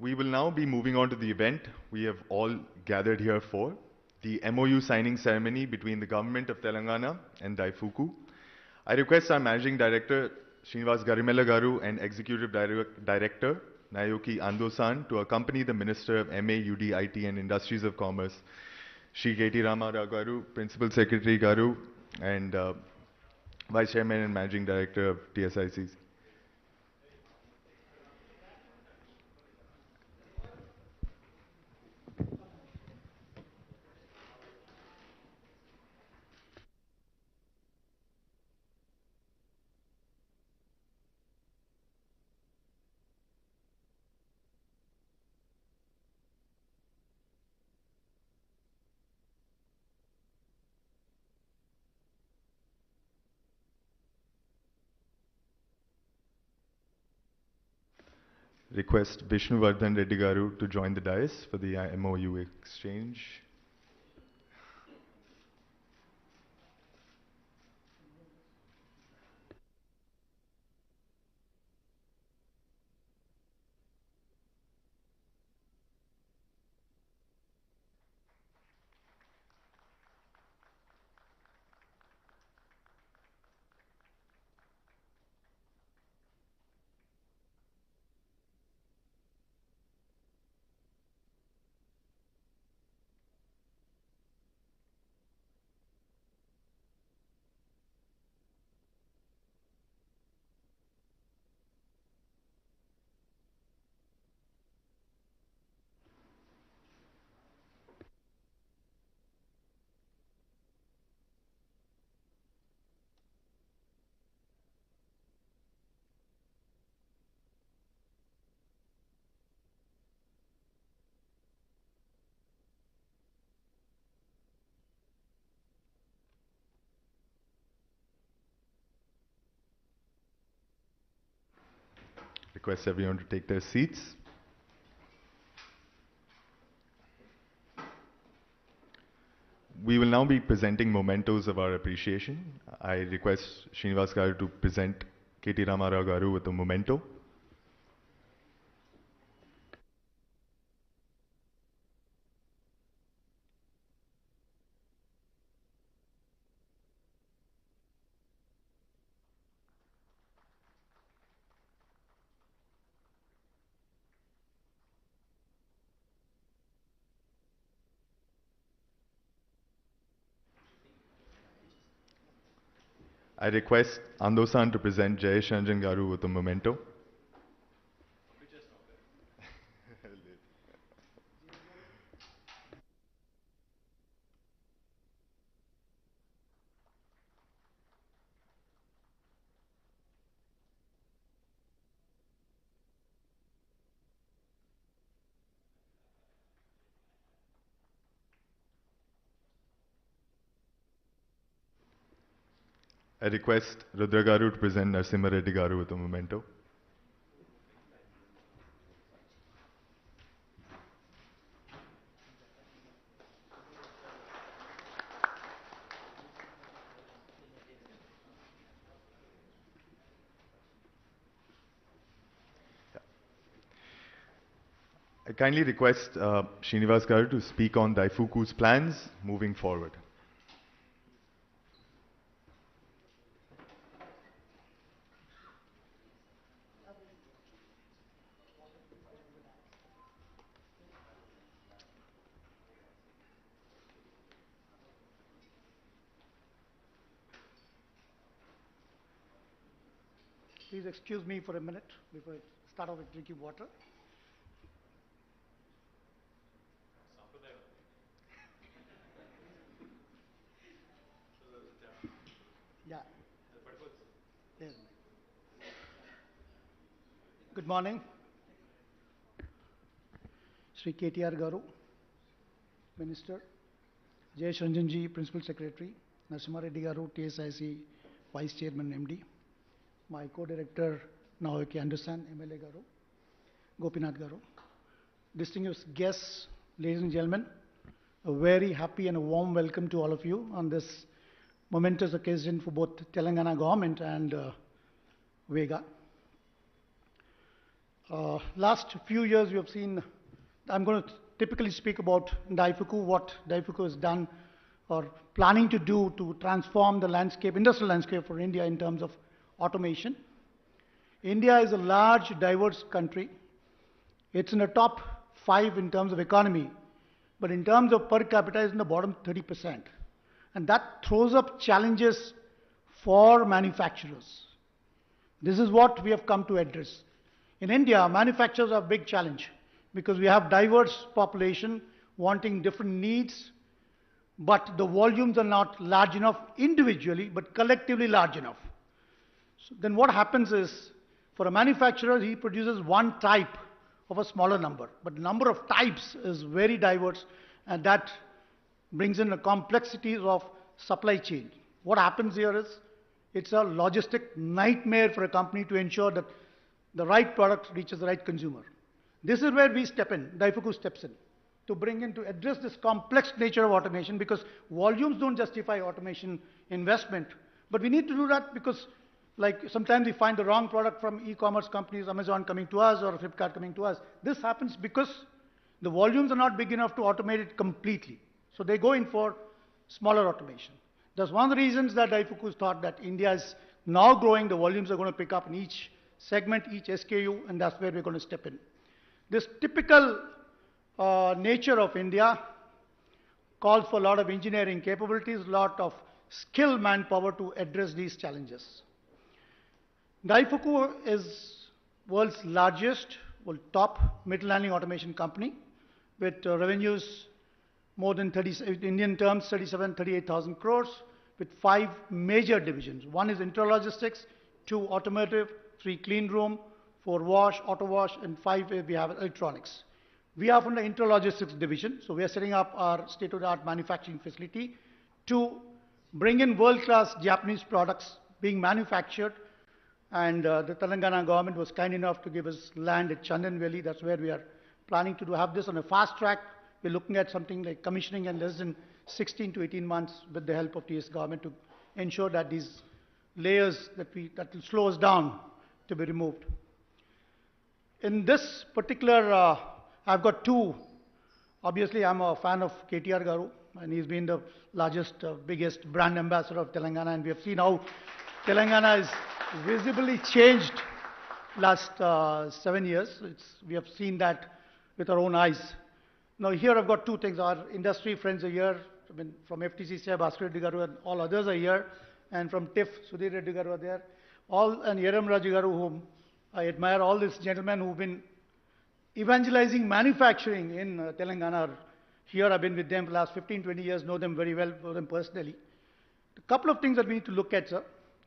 We will now be moving on to the event we have all gathered here for, the MoU signing ceremony between the Government of Telangana and DAIFUKU. I request our Managing Director, Srinivas Garimella Garu, and Executive Director, Naoki Ando-san, to accompany the Minister of MA, UD, IT and Industries of Commerce, Shri KT Ramarao Garu, Principal Secretary Garu, and Vice Chairman and Managing Director of TSICs. Request Vishnuvardhan Reddy Garu to join the dais for the MoU exchange. Request everyone to take their seats. We will now be presenting mementos of our appreciation. I request Srinivas Garu to present KT Ramarao Garu with a memento. I request Ando-san to present Jayesh Ranjan Garu with a memento. I request Rudra Garu to present Narsimha Reddy Garu with a memento. I kindly request Srinivas Garu to speak on DAIFUKU's plans moving forward. Please excuse me for a minute before I start off with drinking water. Yeah. Yes. Good morning. Shri KTR Garu, Minister, Jayesh Ranjan ji, Principal Secretary, Narsimha Reddy Garu, TSIC Vice Chairman MD, my co-director Naoki Ando-san, MLA Garu, Gopinath Garu, distinguished guests, ladies and gentlemen, a very happy and a warm welcome to all of you on this momentous occasion for both Telangana government and Vega. Last few years we have seen, I'm going to typically speak about DAIFUKU, what DAIFUKU has done or planning to do to transform the landscape, industrial landscape for India in terms of automation. India is a large, diverse country. It's in the top 5 in terms of economy, but in terms of per capita, it's in the bottom 30%. And that throws up challenges for manufacturers. This is what we have come to address. In India, manufacturers are a big challenge because we have diverse population wanting different needs, but the volumes are not large enough individually, but collectively large enough. So then what happens is, for a manufacturer, he produces one type of a smaller number, but the number of types is very diverse, and that brings in the complexities of supply chain. What happens here is, it's a logistic nightmare for a company to ensure that the right product reaches the right consumer. This is where we step in, DAIFUKU steps in, to bring in, to address this complex nature of automation, because volumes don't justify automation investment. But we need to do that because, like, sometimes we find the wrong product from e-commerce companies, Amazon coming to us or Flipkart coming to us. This happens because the volumes are not big enough to automate it completely. So they go in for smaller automation. That's one of the reasons that DAIFUKU thought that India is now growing, the volumes are going to pick up in each segment, each SKU, and that's where we're going to step in. This typical nature of India calls for a lot of engineering capabilities, a lot of skilled manpower to address these challenges. DAIFUKU is world's largest, top mid-landing automation company with revenues more than 30, Indian terms, 38,000 crores, with 5 major divisions. 1 is intralogistics, 2 automotive, 3 clean room, 4 wash, auto wash, and 5 we have electronics. We are from the intralogistics division, so we are setting up our state-of-the-art manufacturing facility to bring in world-class Japanese products being manufactured. And the Telangana government was kind enough to give us land at Chandan Valley. That's where we are planning to have this on a fast track. We're looking at something like commissioning in less than 16 to 18 months with the help of TS government to ensure that these layers that will slow us down to be removed. In this particular, I've got 2. Obviously, I'm a fan of KTR Garu, and he's been the largest, biggest brand ambassador of Telangana, and we have seen how Telangana is visibly changed last 7 years. We have seen that with our own eyes. Now here I've got 2 things. Our industry friends are here. I mean, from FTCC, Bhaskar Reddy Garu and all others are here. And from TIFF, Sudhir Reddy Garu are there. And Yeram Raju Garu, whom I admire, all these gentlemen who've been evangelizing manufacturing in Telangana. Here I've been with them for the last 15, 20 years, know them very well, know them personally. A couple of things that we need to look at, sir,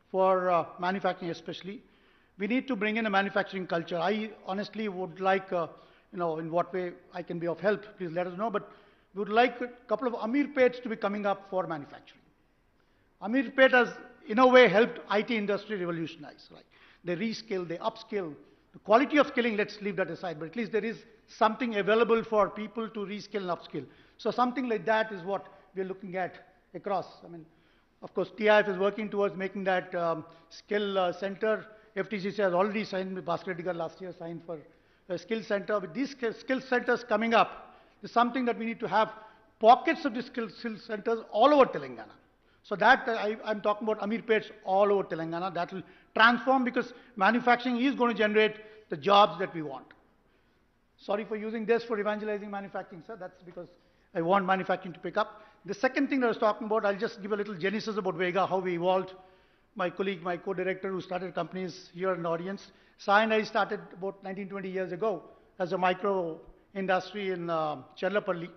for manufacturing especially. We need to bring in a manufacturing culture. I honestly would like, in what way I can be of help, please let us know, but we would like a couple of Ameerpets to be coming up for manufacturing. Ameerpet has, in a way, helped IT industry revolutionize. Right? They reskill, they upskill. The quality of skilling, let's leave that aside, but at least there is something available for people to reskill and upskill. So something like that is what we're looking at across. I mean, of course, TIF is working towards making that skill center. FTCC has already signed with Bhaskar Reddy Garu last year, signed for a skill center. With these skill centers coming up, there's something that we need to have pockets of these skill centers all over Telangana. So that I'm talking about Ameerpets all over Telangana. That will transform because manufacturing is going to generate the jobs that we want. Sorry for using this for evangelizing manufacturing, sir. That's because I want manufacturing to pick up. The second thing that I was talking about, I'll just give a little genesis about Vega, how we evolved. My colleague, my co-director who started companies here in the audience, Sai and I started about 19, 20 years ago as a micro industry in Cherlapalli.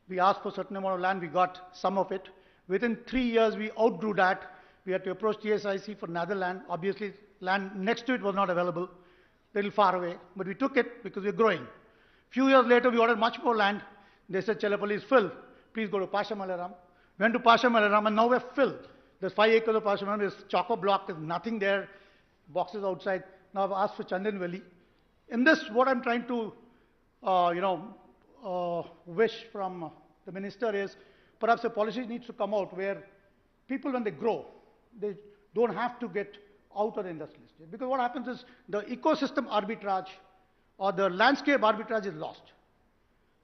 We asked for a certain amount of land, we got some of it. Within 3 years, we outgrew that. We had to approach TSIC for another land. Obviously, land next to it was not available, a little far away, but we took it because we were growing. Few years later, we ordered much more land. They said, Cherlapalli is filled. Please go to Pashamalaram. Went to Pashamalaram, and now we're filled. There's 5 acres of Pashamalaram, there's choco block, there's nothing there, boxes outside. Now I've asked for Chandan Valley. In this, what I'm trying to, wish from the minister is, perhaps a policy needs to come out where people, when they grow, they don't have to get out of the industrial estate. Because what happens is the ecosystem arbitrage or the landscape arbitrage is lost.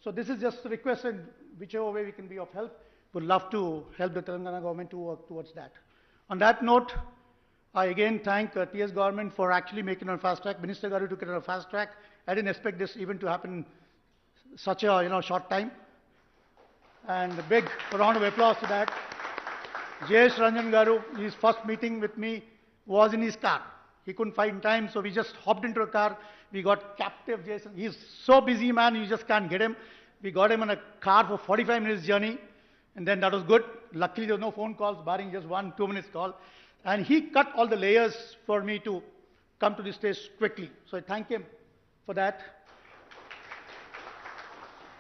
So this is just a request, and whichever way we can be of help, would love to help the Telangana government to work towards that. On that note, I again thank TS government for actually making it on fast track. Minister Garu took it on a fast track. I didn't expect this even to happen in such a short time. And a big round of applause to that. JournalistRanjith Garu, his first meeting with me was in his car. He couldn't find time, so we just hopped into a car. We got captive Jason. He's so busy, man, you just can't get him. We got him in a car for 45 minutes journey, and then that was good. Luckily, there was no phone calls, barring just 1-2 minutes call. And he cut all the layers for me to come to this stage quickly. So I thank him for that.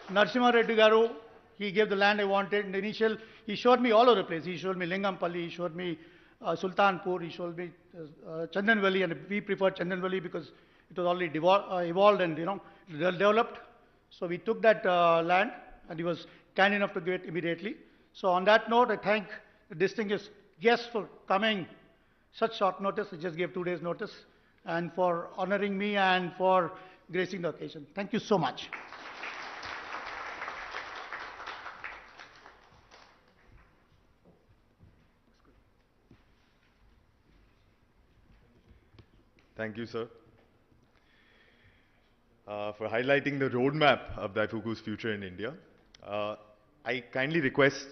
Narasimha Reddy Garu, he gave the land I wanted. In the initial, he showed me all over the place. He showed me Lingampalli, he showed me Sultanpur, he showed me Chandanvalli, and we preferred Chandanvalli because it was already evolved and developed. So we took that land, and he was kind enough to give it immediately. So on that note, I thank the distinguished guests for coming such short notice. I just gave 2 days notice, and for honoring me and for gracing the occasion. Thank you so much. Thank you, sir, for highlighting the roadmap of DAIFUKU's future in India. I kindly request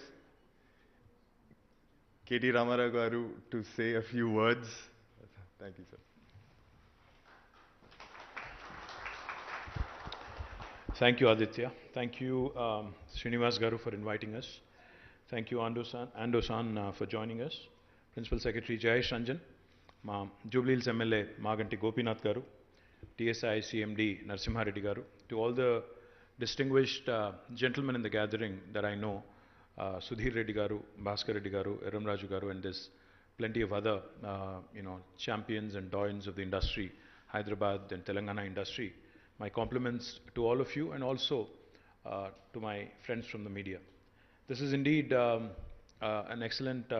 KT Ramarao Garu to say a few words. Thank you, sir. Thank you, Aditya. Thank you, Srinivas Garu, for inviting us. Thank you, Ando-san, for joining us. Principal Secretary JournalistRanjith, Jubilee Hills MLA Maganti Gopinath Garu, TSIC MD Narasimha Reddy Garu, to all the distinguished gentlemen in the gathering that I know, Sudhir Reddy Garu, Bhaskar Reddy Garu, Eram Raju Garu, and there's plenty of other champions and doyens of the industry, Hyderabad and Telangana industry. My compliments to all of you, and also to my friends from the media. This is indeed an excellent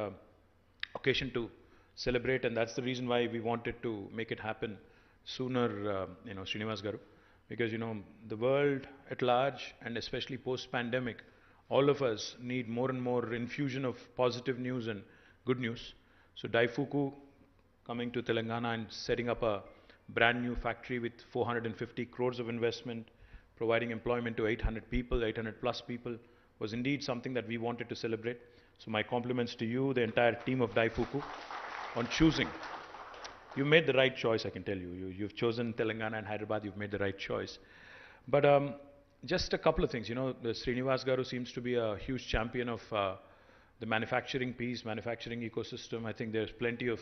occasion to celebrate, and that's the reason why we wanted to make it happen sooner, Srinivas Garu, because the world at large, and especially post-pandemic, all of us need more and more infusion of positive news and good news. So DAIFUKU coming to Telangana and setting up a brand new factory with 450 crores of investment, providing employment to 800 people, 800 plus people, was indeed something that we wanted to celebrate. So my compliments to you, the entire team of DAIFUKU, on choosing. You made the right choice, I can tell you. You've chosen Telangana and Hyderabad, you've made the right choice. But just a couple of things, the Srinivas Garu seems to be a huge champion of the manufacturing piece, manufacturing ecosystem. I think there's plenty of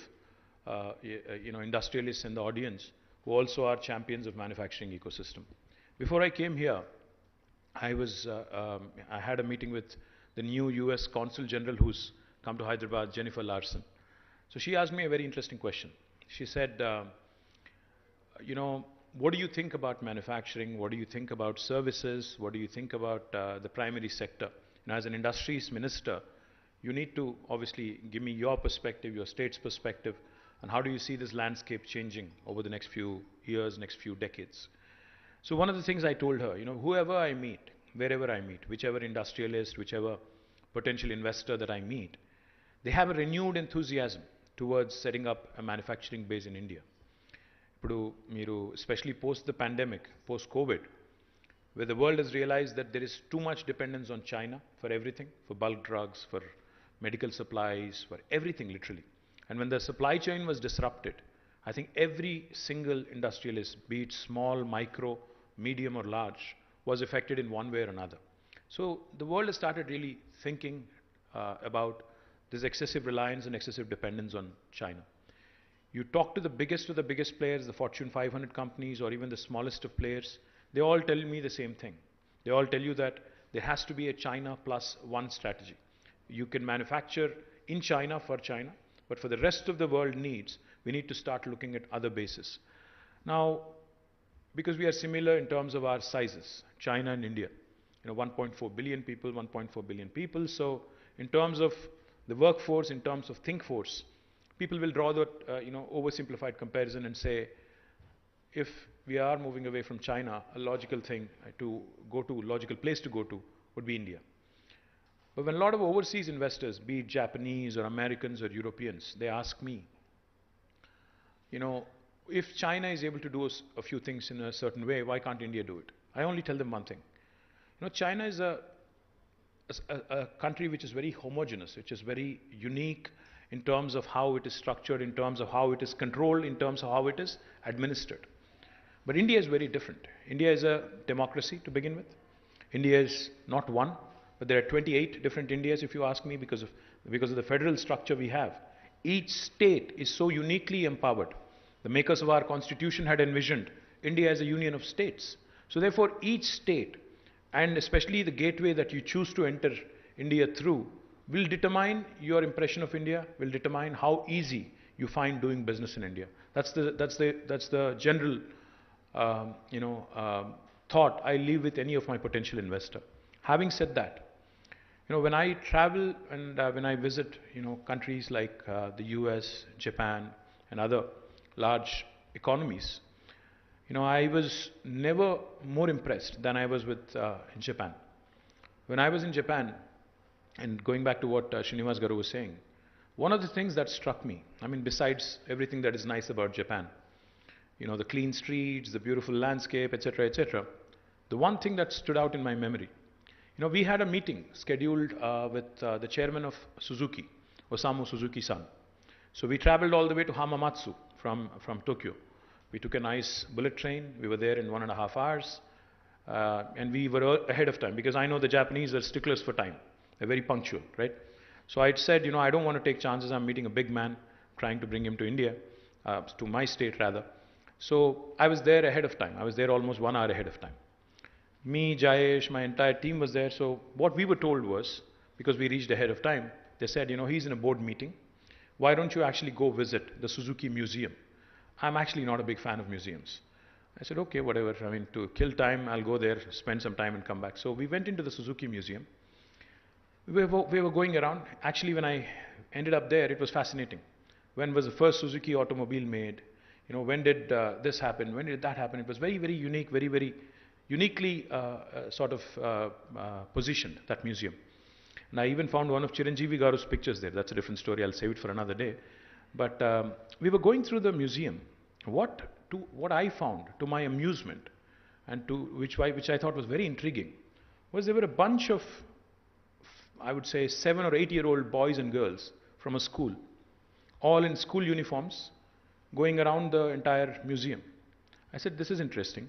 industrialists in the audience who also are champions of manufacturing ecosystem. Before I came here, I had a meeting with the new US Consul General who's come to Hyderabad, Jennifer Larson. So she asked me a very interesting question. She said, what do you think about manufacturing? What do you think about services? What do you think about the primary sector? And as an industries minister, you need to obviously give me your perspective, your state's perspective, and how do you see this landscape changing over the next few years, next few decades? So one of the things I told her, whoever I meet, wherever I meet, whichever industrialist, whichever potential investor that I meet, they have a renewed enthusiasm towards setting up a manufacturing base in India. Especially post the pandemic, post-COVID, where the world has realized that there is too much dependence on China for everything, for bulk drugs, for medical supplies, for everything literally. And when the supply chain was disrupted, I think every single industrialist, be it small, micro, medium or large, was affected in one way or another. So the world has started really thinking about this excessive reliance and excessive dependence on China. You talk to the biggest of the biggest players, the Fortune 500 companies, or even the smallest of players, they all tell me the same thing. They all tell you that there has to be a China plus one strategy. You can manufacture in China for China, but for the rest of the world needs, we need to start looking at other bases. Now, because we are similar in terms of our sizes, China and India, 1.4 billion people, 1.4 billion people. So in terms of the workforce, in terms of think force, people will draw that oversimplified comparison and say, if we are moving away from China, a logical thing to go to, logical place to go to would be India. But when a lot of overseas investors, be it Japanese or Americans or Europeans, they ask me, if China is able to do a few things in a certain way, why can't India do it? I only tell them one thing. China is a country which is very homogeneous, which is very unique in terms of how it is structured, in terms of how it is controlled, in terms of how it is administered. But India is very different. India is a democracy to begin with. India is not one, but there are 28 different Indias, if you ask me, because of the federal structure we have. Each state is so uniquely empowered. The makers of our constitution had envisioned India as a union of states. So therefore, each state, and especially the gateway that you choose to enter India through, will determine your impression of India, will determine how easy you find doing business in India. That's the general thought I leave with any of my potential investor. Having said that, when I travel and when I visit countries like the US, Japan, and other large economies, I was never more impressed than I was with in Japan. When I was in Japan, and going back to what Srinivas Garu was saying, one of the things that struck me, besides everything that is nice about Japan, the clean streets, the beautiful landscape, etc., etc., the one thing that stood out in my memory, we had a meeting scheduled with the chairman of Suzuki, Osamu Suzuki-san. So we traveled all the way to Hamamatsu from Tokyo. We took a nice bullet train. We were there in 1.5 hours. And we were ahead of time, because I know the Japanese are sticklers for time. They're very punctual, right? So I said, I don't want to take chances. I'm meeting a big man, trying to bring him to India, to my state rather. So I was there ahead of time. I was there almost 1 hour ahead of time. Me, Jayesh, my entire team was there. So what we were told was, because we reached ahead of time, they said, he's in a board meeting. Why don't you actually go visit the Suzuki Museum? I'm actually not a big fan of museums. I said, okay, whatever. To kill time, I'll go there, spend some time and come back. So we went into the Suzuki Museum. We were going around. Actually, when I ended up there, it was fascinating. When was the first Suzuki automobile made? When did this happen? When did that happen? It was very, very unique, very, very uniquely positioned, that museum. And I even found one of Chiranjeevi Garu's pictures there. That's a different story. I'll save it for another day. But we were going through the museum. What I found, to my amusement, and which I thought was very intriguing, was there were a bunch of, I would say, 7 or 8-year-old boys and girls from a school, all in school uniforms, going around the entire museum. I said, this is interesting.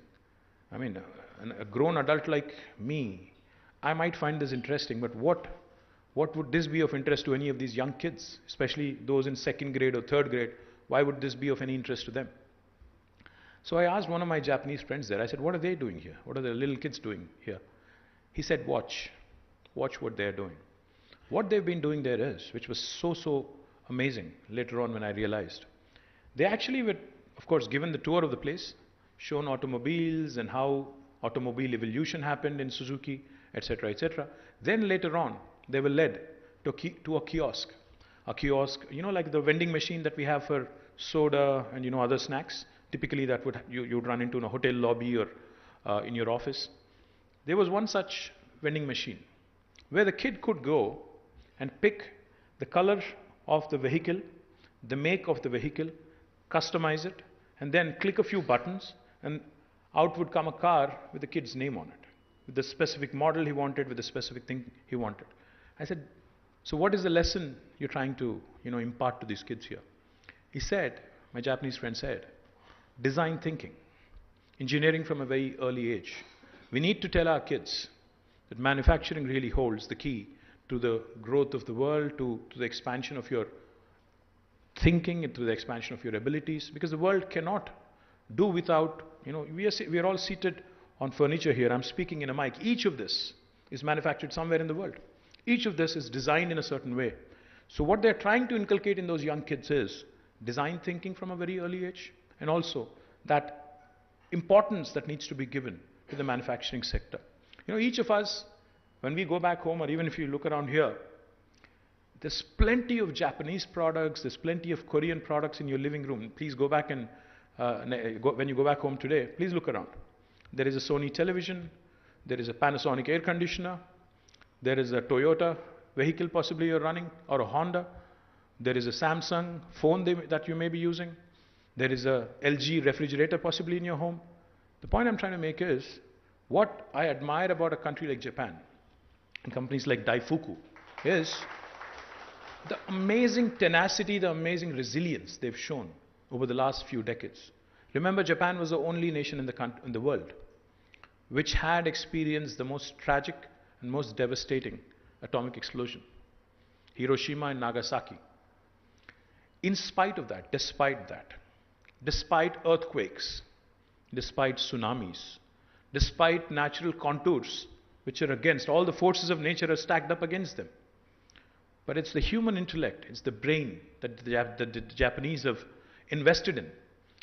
A grown adult like me, I might find this interesting, but what would this be of interest to any of these young kids, especially those in 2nd grade or 3rd grade? Why would this be of any interest to them? So I asked one of my Japanese friends there, I said, what are they doing here? What are the little kids doing here? He said, watch what they're doing. What they've been doing there is, which was so amazing later on when I realized, they actually were, of course, given the tour of the place, shown automobiles and how automobile evolution happened in Suzuki, etc., etc. Then later on, they were led to a kiosk. A kiosk, like the vending machine that we have for soda and, other snacks. Typically, that you'd run into in a hotel lobby or in your office. There was one such vending machine where the kid could go and pick the color of the vehicle, the make of the vehicle, customize it, and then click a few buttons, and out would come a car with the kid's name on it, with the specific model he wanted, with the specific thing he wanted. I said, so what is the lesson you're trying to, impart to these kids here? He said, my Japanese friend said, design thinking, engineering from a very early age. We need to tell our kids that manufacturing really holds the key to the growth of the world, to the expansion of your thinking, and to the expansion of your abilities, because the world cannot do without, we are all seated on furniture here. I'm speaking in a mic. Each of this is manufactured somewhere in the world. Each of this is designed in a certain way. So what they're trying to inculcate in those young kids is design thinking from a very early age, and also that importance that needs to be given to the manufacturing sector. Each of us, when we go back home, or even if you look around here, there's plenty of Japanese products, there's plenty of Korean products in your living room. Please go back and when you go back home today, please look around. There is a Sony television, there is a Panasonic air conditioner, there is a Toyota vehicle possibly you're running, or a Honda. There is a Samsung phone that you may be using. There is a LG refrigerator possibly in your home. The point I'm trying to make is, what I admire about a country like Japan and companies like DAIFUKU is the amazing tenacity, the amazing resilience they've shown over the last few decades. Remember, Japan was the only nation in the world which had experienced the most tragic and most devastating atomic explosion, Hiroshima and Nagasaki. In spite of that, despite earthquakes, despite tsunamis, despite natural contours which are against, all the forces of nature are stacked up against them. But it's the human intellect, it's the brain that the Japanese have invested in.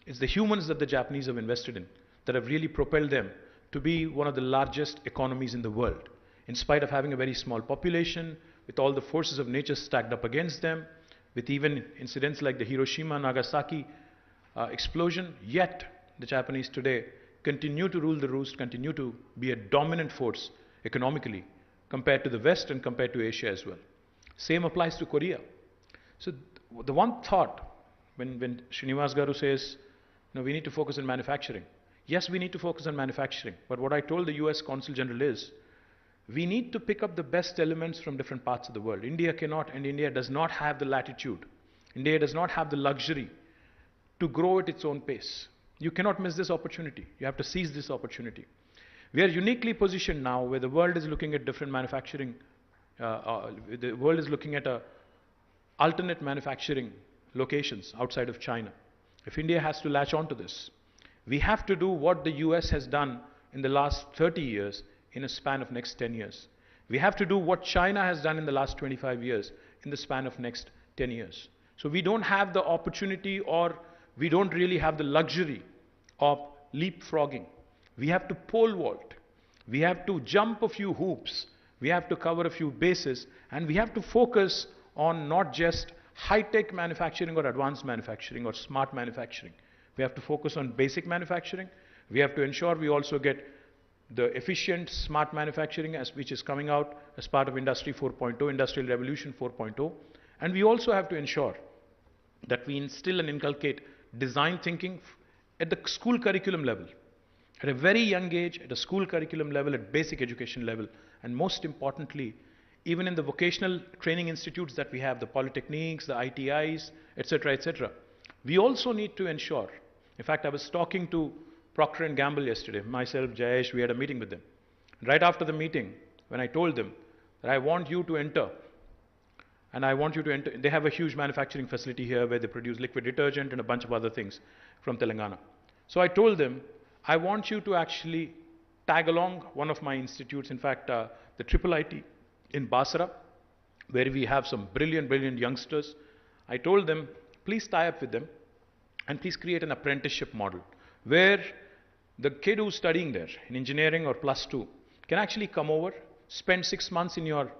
It's the humans that the Japanese have invested in that have really propelled them to be one of the largest economies in the world. In spite of having a very small population, with all the forces of nature stacked up against them, with even incidents like the Hiroshima-Nagasaki explosion, yet the Japanese today continue to rule the roost, continue to be a dominant force economically compared to the West and compared to Asia as well. Same applies to Korea. So the one thought, when Srinivas Garu says, we need to focus on manufacturing. Yes, we need to focus on manufacturing. But what I told the US Consul General is, we need to pick up the best elements from different parts of the world. India cannot, and India does not have the latitude. India does not have the luxury to grow at its own pace. You cannot miss this opportunity. You have to seize this opportunity. We are uniquely positioned now where the world is looking at different manufacturing, the world is looking at alternate manufacturing locations outside of China. If India has to latch on to this, we have to do what the US has done in the last 30 years in a span of next 10 years. We have to do what China has done in the last 25 years in the span of next 10 years. So we don't have the opportunity, or we don't really have the luxury of leapfrogging. We have to pole vault. We have to jump a few hoops. We have to cover a few bases, and we have to focus on not just high-tech manufacturing or advanced manufacturing or smart manufacturing. We have to focus on basic manufacturing. We have to ensure we also get the efficient smart manufacturing which is coming out as part of Industry 4.0, Industrial Revolution 4.0. And we also have to ensure that we instill and inculcate design thinking at the school curriculum level, at a very young age, at a school curriculum level, at basic education level, and most importantly, even in the vocational training institutes that we have, the polytechniques, the ITIs, etc., etc. We also need to ensure, in fact, I was talking to Procter & Gamble yesterday, myself, Jayesh, we had a meeting with them. Right after the meeting, when I told them that I want you to enter, and I want you to enter, they have a huge manufacturing facility here where they produce liquid detergent and a bunch of other things from Telangana. So I told them, I want you to actually tag along one of my institutes, in fact, the IIIT in Basra, where we have some brilliant, brilliant youngsters. I told them, please tie up with them and please create an apprenticeship model where the kid who's studying there in engineering or +2 can actually come over, spend 6 months or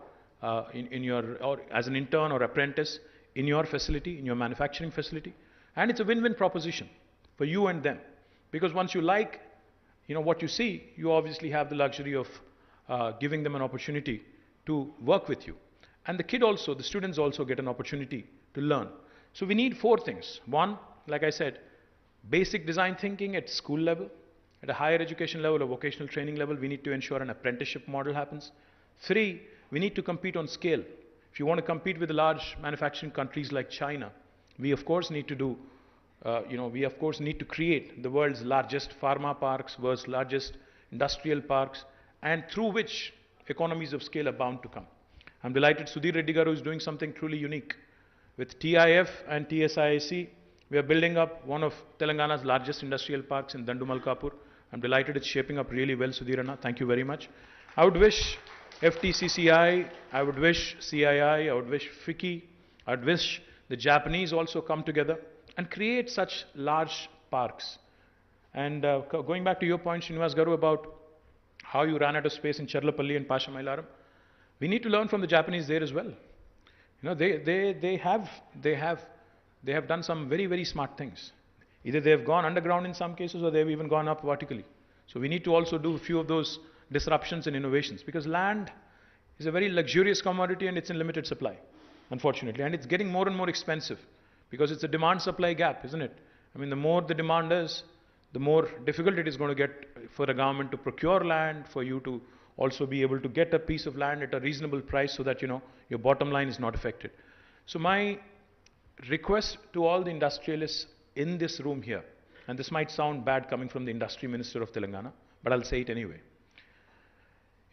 as an intern or apprentice in your facility, in your manufacturing facility. And it's a win-win proposition for you and them. Because once you like what you see, you obviously have the luxury of giving them an opportunity to work with you. And the kid also, the students also get an opportunity to learn. So we need 4 things. 1, like I said, basic design thinking at school level. At a higher education level or vocational training level, we need to ensure an apprenticeship model happens. 3, we need to compete on scale. If you want to compete with large manufacturing countries like China, we of course need to do, we of course need to create the world's largest pharma parks, world's largest industrial parks, and through which economies of scale are bound to come. I'm delighted Sudhir Reddy Garu is doing something truly unique. With TIF and TSIC, we are building up one of Telangana's largest industrial parks in Dandumalkapur. I'm delighted it's shaping up really well, Sudhir Anna. Thank you very much. I would wish FTCCI, I would wish CII, I would wish FICCI, I would wish the Japanese also come together and create such large parks. And going back to your point, Srinivas Garu, about how you ran out of space in Cherlapalli and Pashamailaram, we need to learn from the Japanese there as well. They have done some very, very smart things. Either they've gone underground in some cases or they've even gone up vertically. So we need to also do a few of those disruptions and innovations, because land is a very luxurious commodity and it's in limited supply, unfortunately. And it's getting more and more expensive because it's a demand-supply gap, isn't it? I mean, the more the demand is, the more difficult it is going to get for a government to procure land, for you to also be able to get a piece of land at a reasonable price so that, your bottom line is not affected. So my request to all the industrialists in this room here, and this might sound bad coming from the Industry Minister of Telangana, but I'll say it anyway.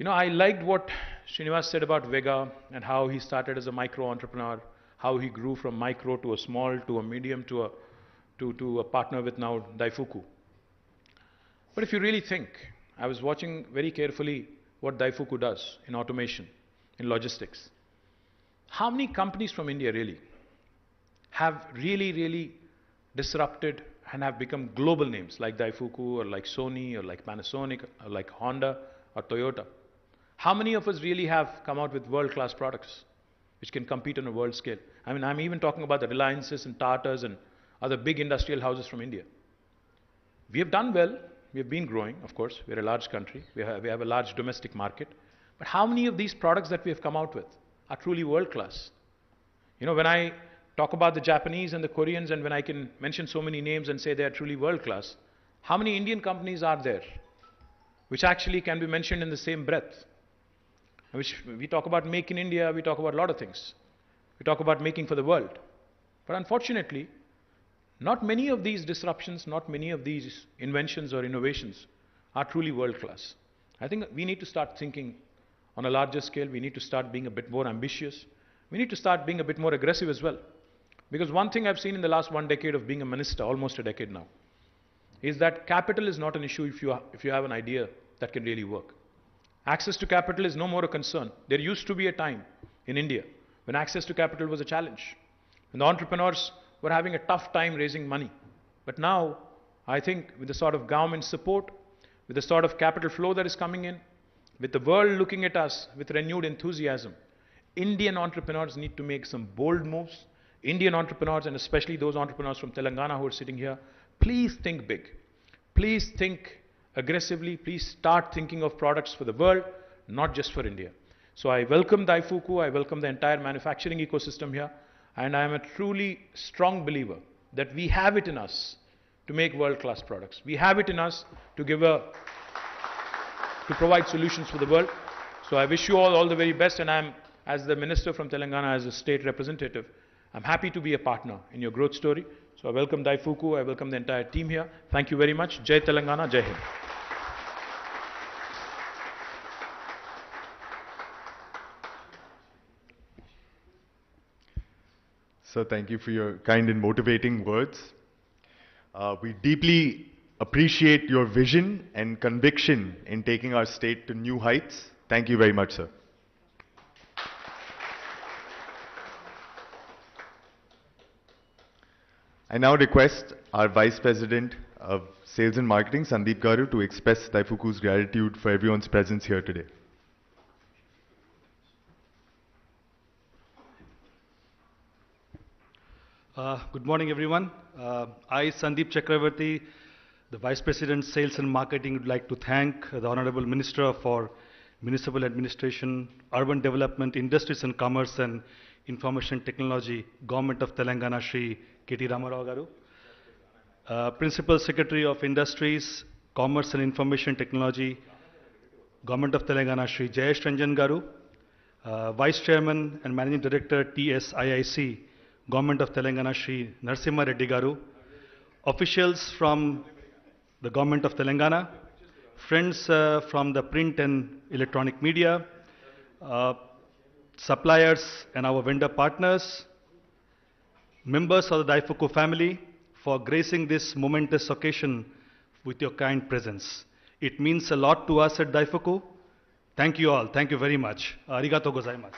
I liked what Srinivas said about Vega and how he started as a micro entrepreneur, how he grew from micro to a small to a medium to a partner with now DAIFUKU. But if you really think, I was watching very carefully what DAIFUKU does in automation, in logistics. How many companies from India really have really disrupted and have become global names like DAIFUKU or like Sony or like Panasonic or like Honda or Toyota? How many of us really have come out with world-class products which can compete on a world scale? I mean, I'm even talking about the Reliances and Tatas and other big industrial houses from India. We have done well. We have been growing, of course. We're a large country. We have a large domestic market. But how many of these products that we have come out with are truly world-class? When I talk about the Japanese and the Koreans, and when I can mention so many names and say they are truly world-class, how many Indian companies are there which actually can be mentioned in the same breath? Which we talk about Make in India, we talk about a lot of things. We talk about making for the world. But unfortunately, not many of these disruptions, not many of these inventions or innovations are truly world-class. I think we need to start thinking on a larger scale. We need to start being a bit more ambitious. We need to start being a bit more aggressive as well. Because one thing I've seen in the last 1 decade of being a minister, almost a decade now, is that capital is not an issue if you have an idea that can really work. Access to capital is no more a concern. There used to be a time in India when access to capital was a challenge, when the entrepreneurs were having a tough time raising money. But now, I think with the sort of government support, with the sort of capital flow that is coming in, with the world looking at us with renewed enthusiasm, Indian entrepreneurs need to make some bold moves. Indian entrepreneurs, and especially those entrepreneurs from Telangana who are sitting here, please think big. Please think aggressively. Please start thinking of products for the world, not just for India. So I welcome DAIFUKU. I welcome the entire manufacturing ecosystem here. And I am a truly strong believer that we have it in us to make world-class products. We have it in us to provide solutions for the world. So I wish you all the very best, and I'm, as the minister from Telangana, as a state representative, I'm happy to be a partner in your growth story. So I welcome DAIFUKU, I welcome the entire team here. Thank you very much. Jai Telangana, Jai Hind. Sir, thank you for your kind and motivating words. We deeply appreciate your vision and conviction in taking our state to new heights. Thank you very much, sir. I now request our Vice President of Sales and Marketing, Sandeep Garu, to express DAIFUKU's gratitude for everyone's presence here today. Good morning, everyone. I, Sandeep Chakravarti, the Vice President, Sales and Marketing, would like to thank the Honorable Minister for Municipal Administration, Urban Development, Industries and Commerce and Information Technology, Government of Telangana, Shri KT Ramarao Garu, Principal Secretary of Industries, Commerce and Information Technology, Government of Telangana, Shri JournalistRanjith Garu, Vice Chairman and Managing Director, TSIIC, Government of Telangana, Shri Narasimha Reddy Garu, officials from the Government of Telangana, friends from the print and electronic media, suppliers and our vendor partners, members of the DAIFUKU family, for gracing this momentous occasion with your kind presence. It means a lot to us at DAIFUKU. Thank you all. Thank you very much. Arigato gozaimasu.